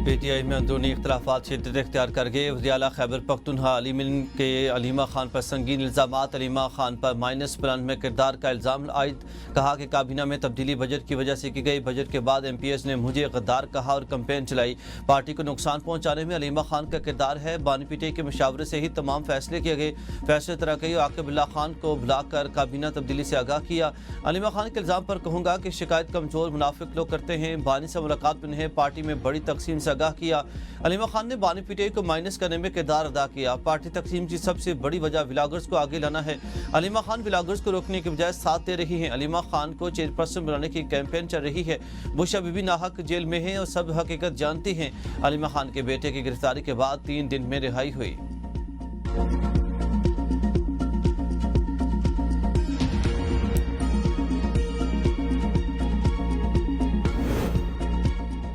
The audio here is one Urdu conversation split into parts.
پی ٹی آئی میں اندرونی اختلافات شدت اختیار کر گئے۔ وزیر اعلیٰ خیبر پختونخوا علیمن کے علیمہ خان پر سنگین الزامات۔ علیمہ خان پر مائنس پلان میں کردار کا الزام عائد، کہا کہ کابینہ میں تبدیلی بجٹ کی وجہ سے کی گئی۔ بجٹ کے بعد ایم پی ایس نے مجھے غدار کہا اور کمپین چلائی۔ پارٹی کو نقصان پہنچانے میں علیمہ خان کا کردار ہے۔ بانی پی ٹی آئی کے مشاورے سے ہی تمام فیصلے کیے گئے۔ فیصلے ترقی اور عاقب اللہ خان کو بلا کر کابینہ تبدیلی سے آگاہ کیا۔ علیمہ خان کے الزام پر کہوں گا کہ شکایت کمزور منافق لوگ کرتے ہیں۔ بانی سے ملاقات میں انہیں پارٹی میں بڑی تقسیم سے آگاہ کیا۔ علیمہ خان نے بانی پی ٹی آئی کو مائنس کرنے میں کردار ادا کیا۔ پارٹی تقسیم کی سب سے بڑی وجہ ولاگرز کو آگے لانا ہے۔ علیمہ خان ولاگرز کو روکنے کے بجائے ساتھ دے رہی ہیں۔ علیمہ خان کو چیئرپرسن بنانے کی کیمپین چل رہی ہے۔ بشا بی بی ناحق جیل میں ہیں اور سب حقیقت جانتی ہیں۔ علیمہ خان کے بیٹے کی گرفتاری کے بعد 3 دن میں رہائی ہوئی۔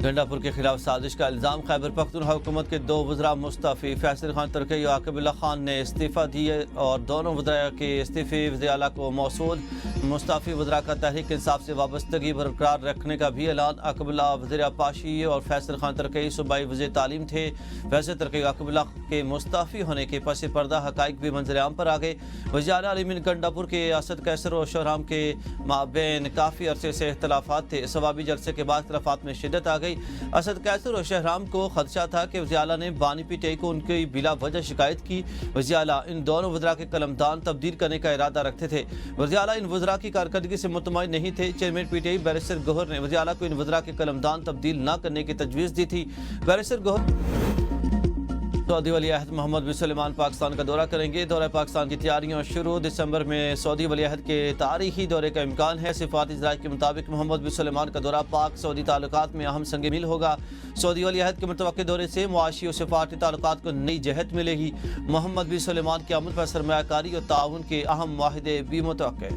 گنڈا پور کے خلاف سازش کا الزام۔ خیبر پختونخوا حکومت کے 2 وزراء مستعفی۔ فیصل خان ترکی اور عاقب اللہ خان نے استعفیٰ دیے اور دونوں وزراء کے استعفے وزیر اعلیٰ کو موصول۔ مستعفی وزراء کا تحریک انصاف سے وابستگی برقرار رکھنے کا بھی اعلان۔ عاقب اللہ وزیر پاشی اور فیصل خان ترکی صوبائی وزیر تعلیم تھے۔ فیصل ترکی اور عاقب اللہ کے مستعفی ہونے کے پس پردہ حقائق بھی منظر عام پر آ گئے۔ وزیر اعلیٰ علیمن گنڈا پور کے اسد کیسر اور شہرام کے مابین کافی عرصے سے اختلافات تھے۔ ثوابی جلسے کے بعد اختلافات میں شدت آ گئی۔ اسد کیسر اور شہرام کو خدشہ تھا کہ وزیر اعلیٰ نے بانی پی ٹی آئی کو ان کی بلا وجہ شکایت کی۔ وزیر اعلیٰ ان دونوں وزراء کے قلمدان تبدیل کرنے کا ارادہ رکھتے تھے۔ وزیر اعلیٰ ان وزراء کی کارکردگی سے مطمئن نہیں تھے۔ Chairman P T I barrister Gohar نے وزیر اعلیٰ کو ان وزراء کے قلمدان تبدیل نہ کرنے کی تجویز دی تھی۔ بیرسٹر گوہر سعودی ولی عہد محمد بن سلمان پاکستان کا دورہ کریں گے۔ دورہ پاکستان کی تیاریاں شروع۔ دسمبر میں سعودی ولی عہد کے تاریخی دورے کا امکان ہے۔ سفارتی ذرائع کے مطابق محمد بن سلمان کا دورہ پاک سعودی تعلقات میں اہم سنگ میل ہوگا۔ سعودی ولی عہد کے متوقع دورے سے معاشی اور سفارتی تعلقات کو نئی جہت ملے گی۔ محمد بن سلمان کے عمل پر سرمایہ کاری اور تعاون کے اہم معاہدے بھی متوقع۔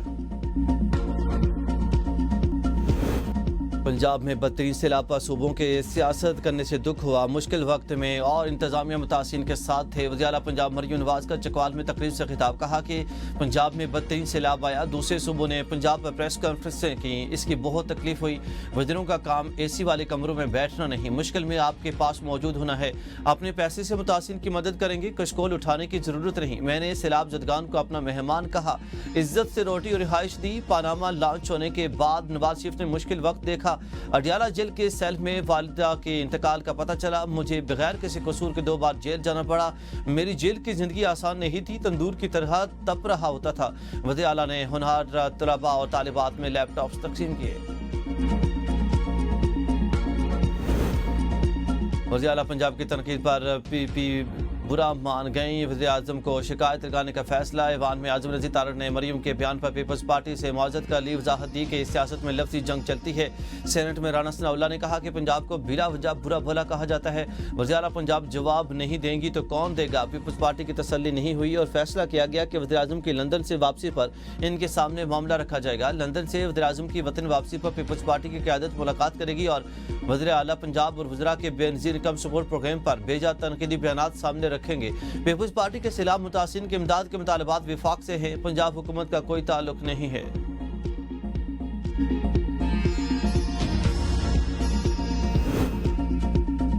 پنجاب میں بدترین سیلاب پر صوبوں کے سیاست کرنے سے دکھ ہوا۔ مشکل وقت میں اور انتظامیہ متاثرین کے ساتھ تھے۔ وزیر اعلیٰ پنجاب مریم نواز کا چکوال میں تقریب سے خطاب، کہا کہ پنجاب میں بدترین سیلاب آیا۔ دوسرے صوبوں نے پنجاب پر پریس کانفرنسیں کی، اس کی بہت تکلیف ہوئی۔ وزیروں کا کام اے سی والے کمروں میں بیٹھنا نہیں، مشکل میں آپ کے پاس موجود ہونا ہے۔ اپنے پیسے سے متاثرین کی مدد کریں گے، کشکول اٹھانے کی ضرورت نہیں۔ میں نے سیلاب زدگان کو اپنا مہمان کہا، عزت سے روٹی اور رہائش دی۔ پاناما لانچ ہونے کے بعد نواز شریف نے مشکل وقت دیکھا۔ اڈیالہ جیل کے سیل میں والدہ کے انتقال کا پتہ چلا۔ مجھے بغیر کسی قصور کے 2 بار جیل جانا پڑا۔ میری جیل کی زندگی آسان نہیں تھی، تندور کی طرح تپ رہا ہوتا تھا۔ وزیر اعلیٰ نے ہونہار طلباء اور طالبات میں لیپ ٹاپس تقسیم کیے۔ وزیر اعلیٰ پنجاب کی تنقید پر پی پی برا مان گئیں۔ وزیر اعظم کو شکایت لگانے کا فیصلہ۔ ایوان میں اعظم رضی تارڑ نے مریم کے بیان پر پیپلز پارٹی سے معذرت کا لی۔ وضاحت دی کہ سیاست میں لفظی جنگ چلتی ہے۔ سینٹ میں رانا ثناء اللہ نے کہا کہ پنجاب کو بلا وجہ برا بھلا کہا جاتا ہے۔ وزیر اعلیٰ پنجاب جواب نہیں دیں گی تو کون دے گا؟ پیپلز پارٹی کی تسلی نہیں ہوئی اور فیصلہ کیا گیا کہ وزیر اعظم کی لندن سے واپسی پر ان کے سامنے معاملہ رکھا جائے گا۔ لندن سے وزیر اعظم کی وطن واپسی پر پیپلز پارٹی کی قیادت ملاقات کرے گی اور وزیر اعلیٰ پنجاب اور وزراء کے بے نظیر انکم سپورٹ پروگرام پر بیجا تنقیدی بیانات سامنے رکھیں گے۔ پیپلز پارٹی کے سیلاب متاثرین کی امداد کے مطالبات وفاق سے ہیں، پنجاب حکومت کا کوئی تعلق نہیں ہے۔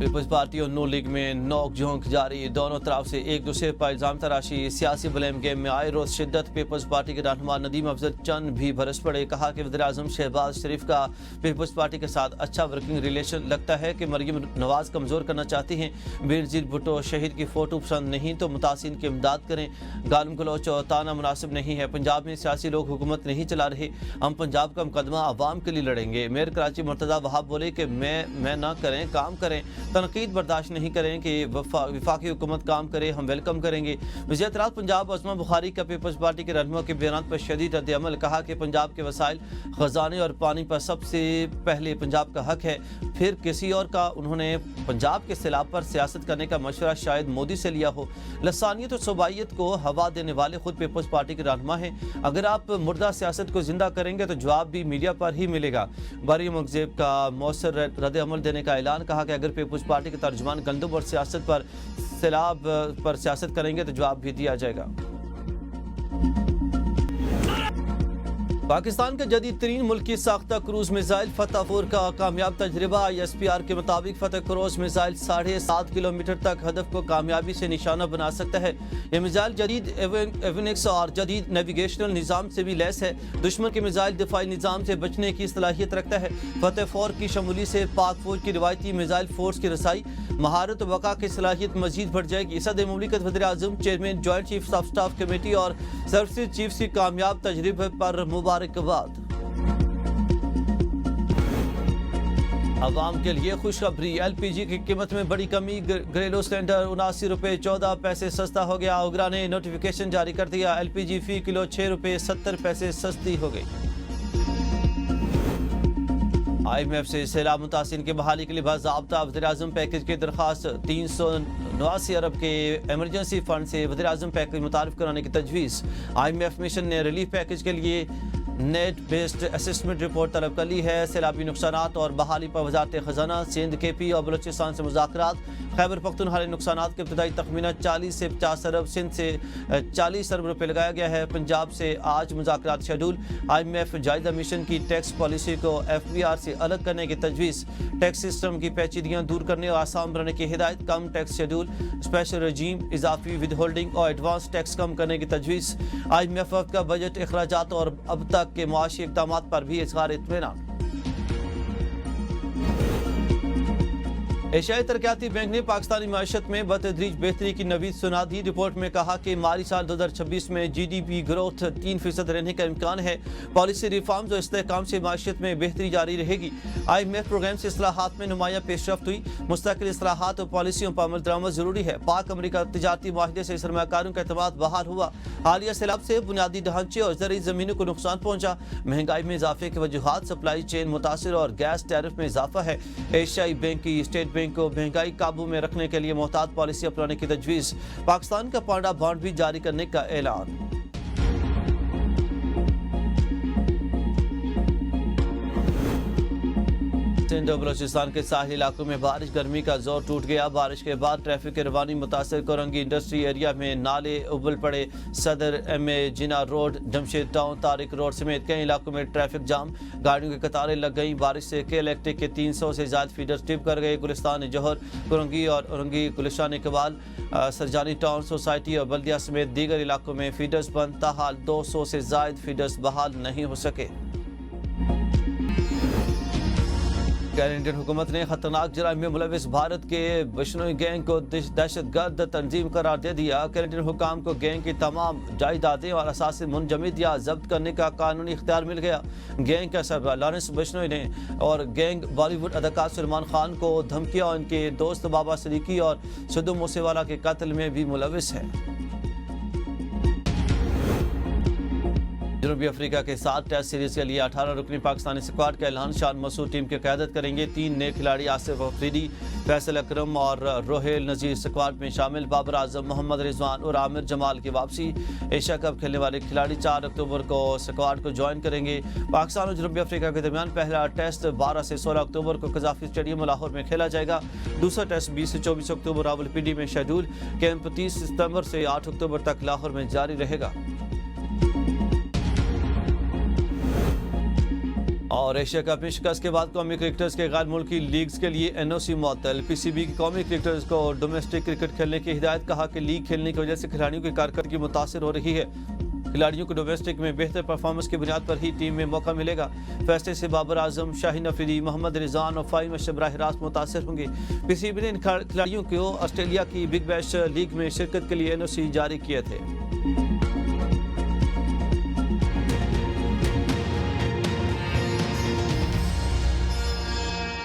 پیپلز پارٹی اور نون لیگ میں نوک جھونک جاری، دونوں طرف سے ایک دوسرے پر الزام تراشی، سیاسی بلیم گیم میں آئے روز شدت۔ پیپلز پارٹی کے رہنما ندیم افضل چند بھی برس پڑے، کہا کہ وزیر اعظم شہباز شریف کا پیپلز پارٹی کے ساتھ اچھا ورکنگ ریلیشن، لگتا ہے کہ مریم نواز کمزور کرنا چاہتی ہیں۔ بینظیر بھٹو شہید کی فوٹو پسند نہیں تو متاثرین کی امداد کریں۔ گالم گلوچ اور تانا مناسب نہیں ہے۔ پنجاب میں سیاسی لوگ حکومت نہیں چلا رہے، ہم پنجاب کا مقدمہ عوام کے لیے لڑیں گے۔ میئر کراچی مرتضیٰ وہاب بولے کہ میں نہ کریں، کام کریں، تنقید برداشت نہیں کریں کہ وفاقی حکومت کام کرے، ہم ویلکم کریں گے۔ وزیر اطلاعات پنجاب عظمہ بخاری کا پیپلز پارٹی کے رہنما کے بیانات پر شدید رد عمل، کہا کہ پنجاب کے وسائل، خزانے اور پانی پر سب سے پہلے پنجاب کا حق ہے، پھر کسی اور کا۔ انہوں نے پنجاب کے سیلاب پر سیاست کرنے کا مشورہ شاید مودی سے لیا ہو۔ لسانیت اور صوبائیت کو ہوا دینے والے خود پیپلز پارٹی کے رہنما ہیں۔ اگر آپ مردہ سیاست کو زندہ کریں گے تو جواب بھی میڈیا پر ہی ملے گا۔ باری مغزیب کا مؤثر رد عمل دینے کا اعلان، کہا کہ اگر پیپلز پارٹی کے ترجمان گندم اور سیاست پر سیلاب پر سیاست کریں گے تو جواب بھی دیا جائے گا۔ پاکستان کا جدید ترین ملکی ساختہ کروز میزائل فتح 4 کا کامیاب تجربہ ISPR کے مطابق فتح کروز میزائل 7.5 کلومیٹر تک ہدف کو کامیابی سے نشانہ بنا سکتا ہے۔ یہ میزائل جدید ایونکس اور جدید نیویگیشنل نظام سے بھی لیس ہے۔ دشمن کے میزائل دفاعی نظام سے بچنے کی صلاحیت رکھتا ہے۔ فتح 4 کی شمولی سے پاک فوج کی روایتی میزائل فورس کی رسائی، مہارت و بقا کی صلاحیت مزید بڑھ جائے گی۔ صدر مملکت وزیر اعظم chairman joint chief of staff committee اور سروسز چیفز کی کامیاب تجربے پر مبارکباد۔ عوام کے لیے خوشخبری، LPG کی قیمت میں بڑی کمی، گھریلو سلنڈر 79 روپے 14 پیسے سستا ہو گیا۔ اوگرا نے نوٹیفیکیشن جاری کر دیا، LPG فی کلو 6 روپے 70 پیسے سستی ہو گئی۔ IMF سے سیلاب متاثرین کی بحالی کے لیے باضابطہ وزیر اعظم پیکج کی درخواست، 389 ارب کے ایمرجنسی فنڈ سے وزیر اعظم پیکج متعارف کرانے کی تجویز۔ IMF مشن نے ریلیف پیکج کے لیے نیٹ بیسڈ اسسمنٹ رپورٹ طلب کر لی ہے۔ سیلابی نقصانات اور بحالی پر وزارت خزانہ، سندھ، KP اور بلوچستان سے مذاکرات۔ خیبر پختونخوا نقصانات کے ابتدائی تخمینہ 40 سے 50 ارب، سندھ سے 40 ارب روپے لگایا گیا ہے۔ پنجاب سے آج مذاکرات شیڈول۔ IMF جائزہ مشن کی ٹیکس پالیسی کو FBR سے الگ کرنے کی تجویز۔ ٹیکس سسٹم کی پیچیدگیاں دور کرنے اور آسان بنانے کی ہدایت۔ کم ٹیکس شیڈول، اسپیشل رجیم، اضافی ود ہولڈنگ اور ایڈوانس ٹیکس کم کرنے کی تجویز۔ IMF کا بجٹ اخراجات اور اب تک کے معاشی اقدامات پر بھی اظہار اطمینان۔ ایشیائی ترقیاتی بینک نے پاکستانی معیشت میں بتدریج بہتری کی نوید سنا دی۔ رپورٹ میں کہا کہ مالی سال 2026 میں GDP گروتھ 3% رہنے کا امکان ہے۔ پالیسی ریفارمز اور استحکام سے معیشت میں بہتری جاری رہے گی۔ IMF پروگرام سے اصلاحات میں نمایاں پیش رفت ہوئی۔ مستقل اصلاحات اور پالیسیوں پر عمل درآمد ضروری ہے۔ پاک امریکہ تجارتی معاہدے سے سرمایہ کاروں کا اعتماد بحال ہوا۔ حالیہ سیلاب سے بنیادی ڈھانچے اور زرعی زمینوں کو نقصان پہنچا۔ مہنگائی میں اضافے کی وجوہات، سپلائی چین متاثر اور گیس ٹیرف میں اضافہ ہے۔ ایشیائی بینک کی اسٹیٹ بینک کو مہنگائی قابو میں رکھنے کے لیے محتاط پالیسی اپنانے کی تجویز۔ پاکستان کا پانڈا بانڈ بھی جاری کرنے کا اعلان۔ سندھ اور بلوچستان کے ساحلی علاقوں میں بارش، گرمی کا زور ٹوٹ گیا۔ بارش کے بعد ٹریفک کی روانی متاثر، کورنگی انڈسٹری ایریا میں نالے ابل پڑے۔ صدر MA Jinnah road, Jamshed town, Tariq road سمیت کئی علاقوں میں ٹریفک جام، گاڑیوں کی قطاریں لگ گئیں۔ بارش سے کے الیکٹرک کے 300 سے زائد فیڈرز ٹپ کر گئے۔ گلستان جوہر، کورنگی اور اورنگی، گلشان اقبال، سرجانی ٹاؤن سوسائٹی اور بلدیہ سمیت دیگر علاقوں میں فیڈرز بند، تاحال 200 سے زائد فیڈرز بحال نہیں ہو سکے۔ کینیڈین حکومت نے خطرناک جرائم میں ملوث بھارت کے بشنوئی گینگ کو دہشت گرد تنظیم قرار دے دیا۔ کینیڈین حکام کو گینگ کی تمام جائیدادیں اور اثاثے منجمد یا ضبط کرنے کا قانونی اختیار مل گیا۔ گینگ کا سربراہ لارنس بشنوئی نے اور گینگ بالی ووڈ اداکار سلمان خان کو دھمکیاں اور ان کے دوست بابا صدیقی اور سدھو موسیوالا کے قتل میں بھی ملوث ہے۔ جنوبی افریقہ کے ساتھ ٹیسٹ سیریز کے لیے 18 رکنی پاکستانی اسکواڈ کا اعلان۔ شان مسعود ٹیم کی قیادت کریں گے۔ 3 نئے کھلاڑی آصف افریدی، فیصل اکرم اور روہیل نذیر اسکواڈ میں شامل۔ بابر اعظم، محمد رضوان اور عامر جمال کی واپسی۔ ایشیا کپ کھیلنے والے کھلاڑی 4 اکتوبر کو اسکواڈ کو جوائن کریں گے۔ پاکستان اور جنوبی افریقہ کے درمیان پہلا ٹیسٹ 12 سے 16 اکتوبر کو قذافی اسٹیڈیم لاہور میں کھیلا جائے گا۔ دوسرا ٹیسٹ 20 سے 24 اکتوبر راولپنڈی میں شیڈول۔ کیمپ 30 ستمبر سے 8 اکتوبر تک لاہور میں جاری رہے گا۔ اور ایشیا کپ میں شکست کے بعد قومی کرکٹرز کے غیر ملکی لیگز کے لیے NOC معطل۔ PCB کی قومی کرکٹرز کو ڈومیسٹک کرکٹ کھیلنے کی ہدایت، کہا کہ لیگ کھیلنے کی وجہ سے کھلاڑیوں کی کارکردگی متاثر ہو رہی ہے۔ کھلاڑیوں کو ڈومیسٹک میں بہتر پرفارمنس کی بنیاد پر ہی ٹیم میں موقع ملے گا۔ فیصلے سے بابر اعظم، شاہین افریدی، محمد رضوان اور فہیم اشرف براہ راست متاثر ہوں گے۔ PCB نے ان کھلاڑیوں کو آسٹریلیا کی بگ بیش لیگ میں شرکت کے لیے NOC جاری کیے تھے۔